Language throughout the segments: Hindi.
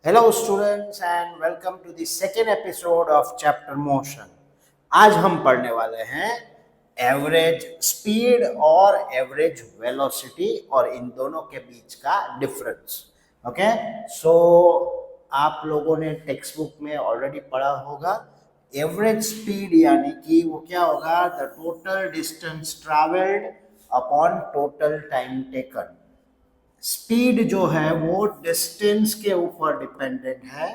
Hello students and welcome to the second episode of chapter motion. आज हम पढ़ने वाले हैं एवरेज स्पीड और एवरेज वेलोसिटी और इन दोनों के बीच का डिफरेंस। ओके, सो आप लोगों ने टेक्स्ट बुक में ऑलरेडी पढ़ा होगा एवरेज स्पीड यानी कि वो क्या होगा, the total distance travelled upon total time taken. Speed जो है वो डिस्टेंस के ऊपर डिपेंडेंट है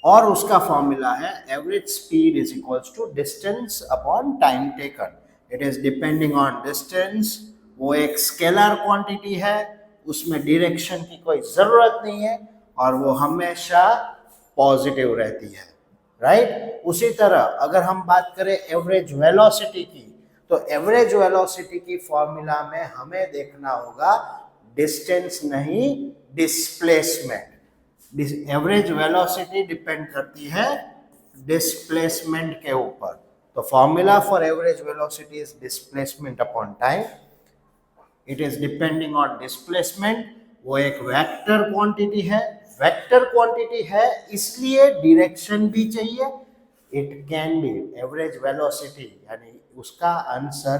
और उसका फॉर्मूला है average speed is equals to distance upon time taken. It is depending on distance. वो एक स्केलर क्वांटिटी है, उसमें डायरेक्शन की कोई ज़रूरत नहीं है और वो हमेशा पॉजिटिव रहती है, राइट। उसी तरह अगर हम बात करें एवरेज वेलोसिटी की, तो एवरेज वेलोसिटी की फॉर्मूला में हमें देखना होगा डिस्टेंस नहीं, डिस्प्लेसमेंट। एवरेज वेलोसिटी डिपेंड करती है डिस्प्लेसमेंट के ऊपर। तो formula for average velocity is displacement upon time. It is depending on displacement. वो एक वेक्टर क्वांटिटी है, वेक्टर क्वांटिटी है इसलिए डायरेक्शन भी चाहिए। It can be average velocity यानी उसका आंसर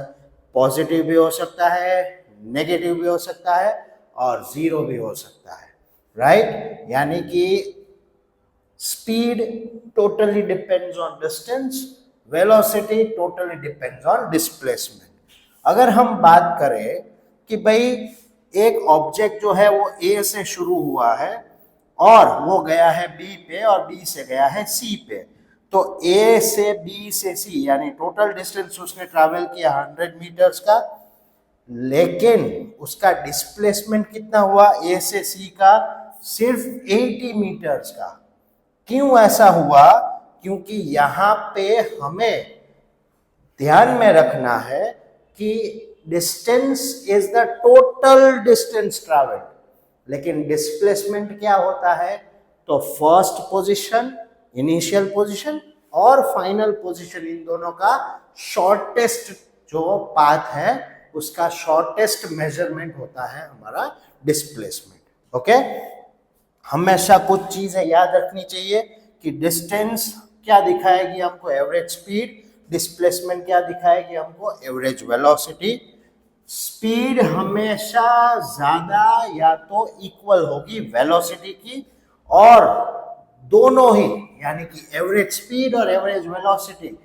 पॉजिटिव भी हो सकता है, नेगेटिव भी हो सकता है और जीरो भी हो सकता है, राइट। यानी कि speed totally depends on distance, velocity totally depends on displacement. अगर हम बात करें कि भाई एक ऑब्जेक्ट जो है वो ए से शुरू हुआ है और वो गया है बी पे और बी से गया है सी पे, तो ए से बी से सी यानी टोटल डिस्टेंस उसने ट्रैवल किया 100 मीटर्स का, लेकिन उसका डिस्प्लेसमेंट कितना हुआ ए से सी का, सिर्फ 80 मीटर्स का। क्यों ऐसा हुआ? क्योंकि यहाँ पे हमें ध्यान में रखना है कि distance is the total distance travel, लेकिन डिस्प्लेसमेंट क्या होता है? तो फर्स्ट पोजीशन, इनिशियल पोजीशन और फाइनल पोजीशन, इन दोनों का शॉर्टेस्ट जो पाथ है उसका शॉर्टेस्ट मेजरमेंट होता है हमारा डिस्प्लेसमेंट। ओके, हमेशा कुछ चीजें याद रखनी चाहिए कि डिस्टेंस क्या दिखाएगी हमको, एवरेज स्पीड, डिस्प्लेसमेंट क्या दिखाएगी हमको, एवरेज वेलोसिटी। स्पीड हमेशा ज्यादा या तो इक्वल होगी वेलोसिटी की, और दोनों ही यानी कि एवरेज स्पीड और एवरेज वेलोसिटी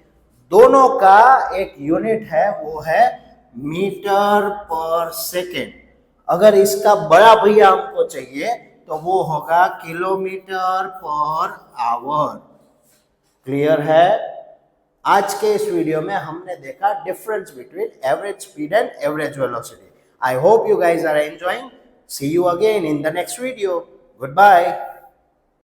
दोनों का एक यूनिट है, वो है मीटर पर सेकेंड। अगर इसका बड़ा भैया हमको चाहिए तो वो होगा किलोमीटर पर आवर। क्लियर है? आज के इस वीडियो में हमने देखा difference between average speed and average velocity. I hope you guys are enjoying. See you again in the next video. Good bye.